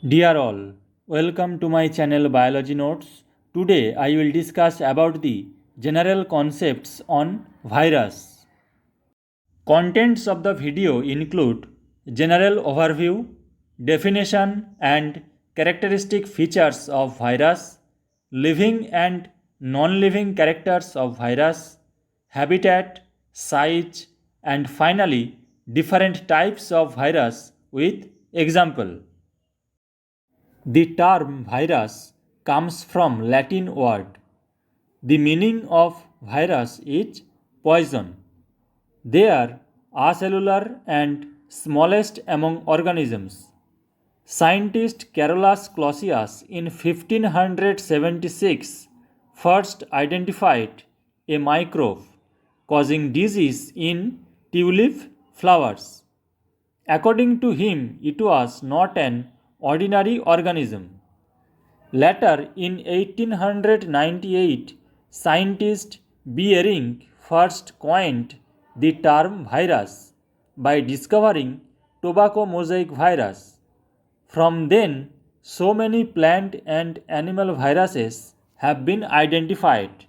Dear all, welcome to my channel Biology Notes. Today I will discuss about the general concepts on virus. Contents of the video include general overview, definition and characteristic features of virus, living and non-living characters of virus, habitat, size and finally different types of virus with example. The term virus comes from Latin word. The meaning of virus is poison. They are acellular and smallest among organisms. Scientist Carolus Clausius in 1576 first identified a microbe causing disease in tulip flowers. According to him, it was not an ordinary organism. Later, in 1898, scientist Behring first coined the term virus by discovering tobacco mosaic virus. From then, so many plant and animal viruses have been identified.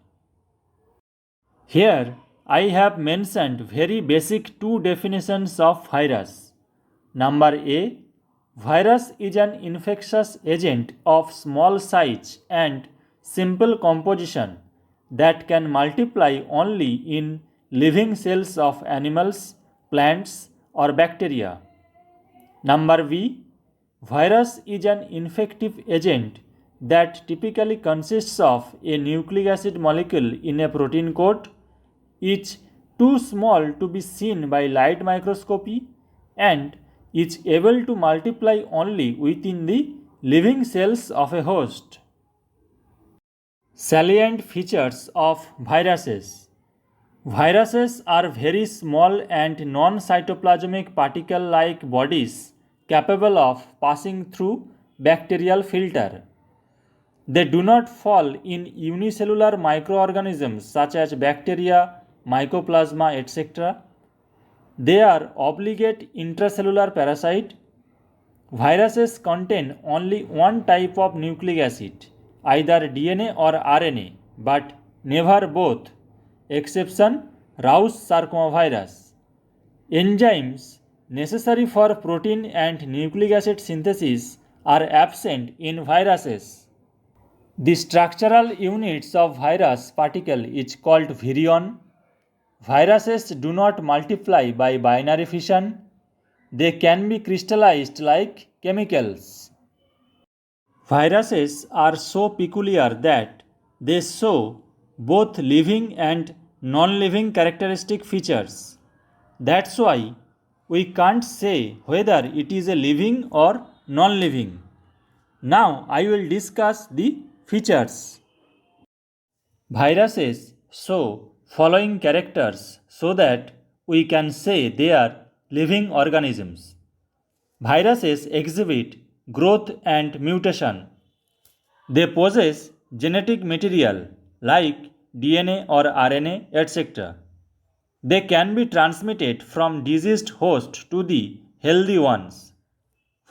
Here, I have mentioned very basic two definitions of virus. Number A, virus is an infectious agent of small size and simple composition that can multiply only in living cells of animals, plants, or bacteria. Number B, virus is an infective agent that typically consists of a nucleic acid molecule in a protein coat, is too small to be seen by light microscopy, and is able to multiply only within the living cells of a host. Salient features of viruses. Viruses are very small and non cytoplasmic particle like bodies capable of passing through bacterial filter. They do not fall in unicellular microorganisms such as bacteria, mycoplasma, etc. They are obligate intracellular parasite. Viruses contain only one type of nucleic acid, either DNA or RNA, but never both. Exception Rous sarcomavirus. Enzymes necessary for protein and nucleic acid synthesis are absent in viruses. The structural units of virus particle is called virion. Viruses do not multiply by binary fission. They can be crystallized like chemicals. Viruses are so peculiar that they show both living and non-living characteristic features. That's why we can't say whether it is a living or non-living. Now I will discuss the features. Viruses show following characters so that we can say they are living organisms. Viruses exhibit growth and mutation. They possess genetic material like DNA or RNA, etc. They can be transmitted from diseased host to the healthy ones.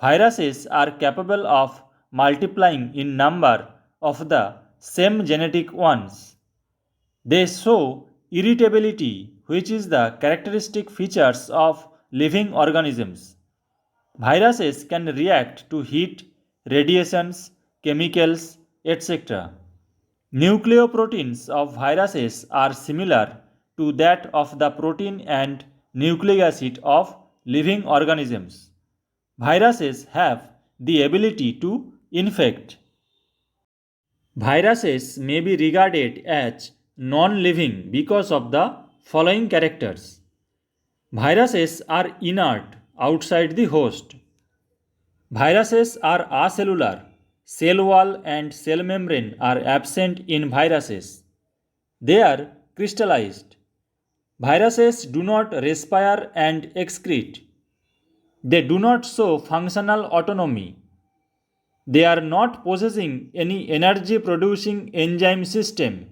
Viruses are capable of multiplying in number of the same genetic ones. They show irritability, which is the characteristic features of living organisms. Viruses can react to heat, radiations, chemicals, etc. Nucleoproteins of viruses are similar to that of the protein and nucleic acid of living organisms. Viruses have the ability to infect. Viruses may be regarded as non living because of the following characters. Viruses are inert outside the host. Viruses are acellular. Cell wall and cell membrane are absent in viruses. They are crystallized. Viruses do not respire and excrete. They do not show functional autonomy. They are not possessing any energy producing enzyme system.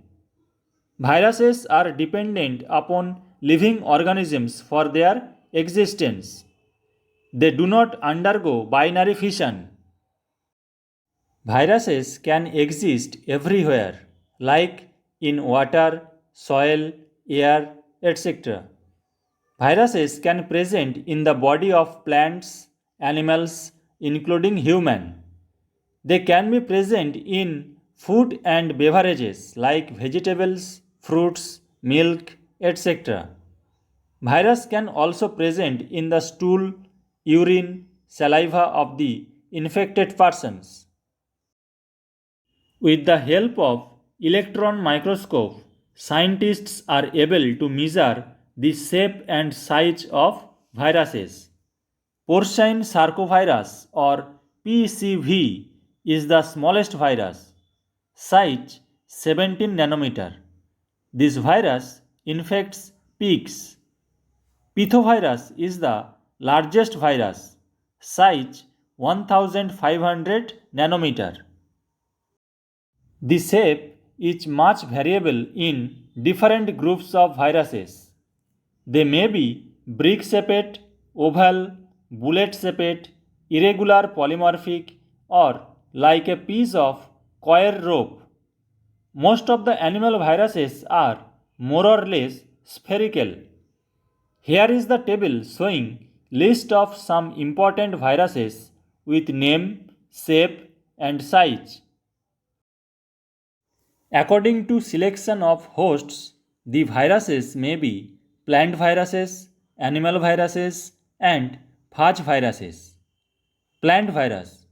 Viruses are dependent upon living organisms for their existence. They do not undergo binary fission. Viruses can exist everywhere, like in water, soil, air, etc. Viruses can present in the body of plants, animals, including human. They can be present in food and beverages like vegetables, fruits, milk, etc. Virus can also present in the stool, urine, saliva of the infected persons. With the help of electron microscope, scientists are able to measure the shape and size of viruses. Porcine sarcovirus or PCV is the smallest virus, size 17 nanometer. This virus infects pigs. Pithovirus is the largest virus, size 1500 nanometer. The shape is much variable in different groups of viruses. They may be brick shaped, oval, bullet shaped, irregular polymorphic, or like a piece of coir rope. Most of the animal viruses are more or less spherical. Here is the table showing list of some important viruses with name, shape and size. According to selection of hosts, the viruses may be plant viruses, animal viruses, and phage viruses. Plant virus.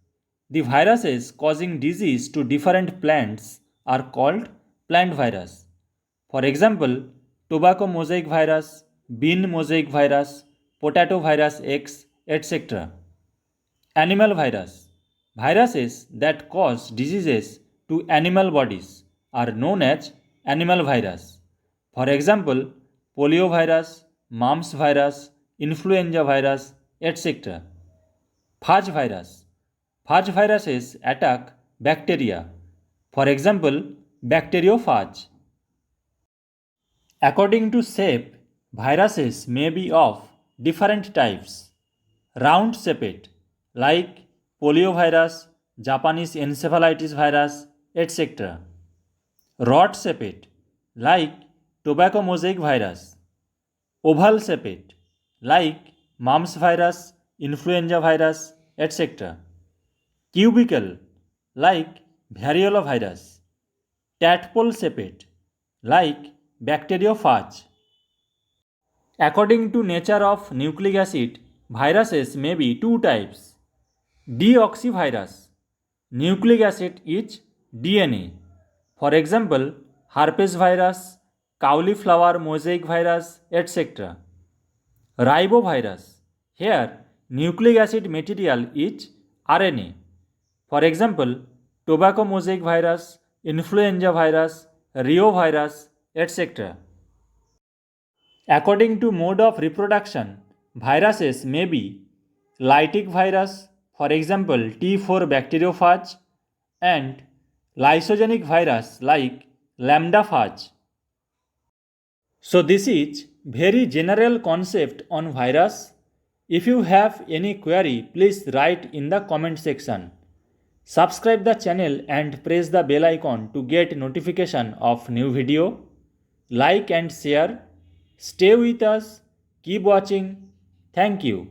The viruses causing disease to different plants are called plant virus. For example, tobacco mosaic virus, bean mosaic virus, potato virus X, etc. Animal virus. Viruses that cause diseases to animal bodies are known as animal virus. For example, polio virus, mumps virus, influenza virus, etc. Phage virus. Phage viruses attack bacteria. For example, bacteriophage. According to shape, viruses may be of different types. Round shaped, like poliovirus, Japanese encephalitis virus, etc. Rod shaped, like tobacco mosaic virus. Oval shaped, like mumps virus, influenza virus, etc. Cubical, like variola virus. Tadpole shaped, like bacteriophage. According to nature of nucleic acid, viruses may be two types. Deoxyvirus. Nucleic acid is DNA. For example, herpes virus, cauliflower mosaic virus, etc. Ribovirus. Here, nucleic acid material is RNA. For example, tobacco mosaic virus, influenza virus, reovirus, etc. According to mode of reproduction, viruses may be lytic virus, for example T4 bacteriophage, and lysogenic virus like lambdaphage. So this is very general concept on virus. If you have any query, please write in the comment section. Subscribe the channel and press the bell icon to get notification of new video. Like and share. Stay with us. Keep watching. Thank you.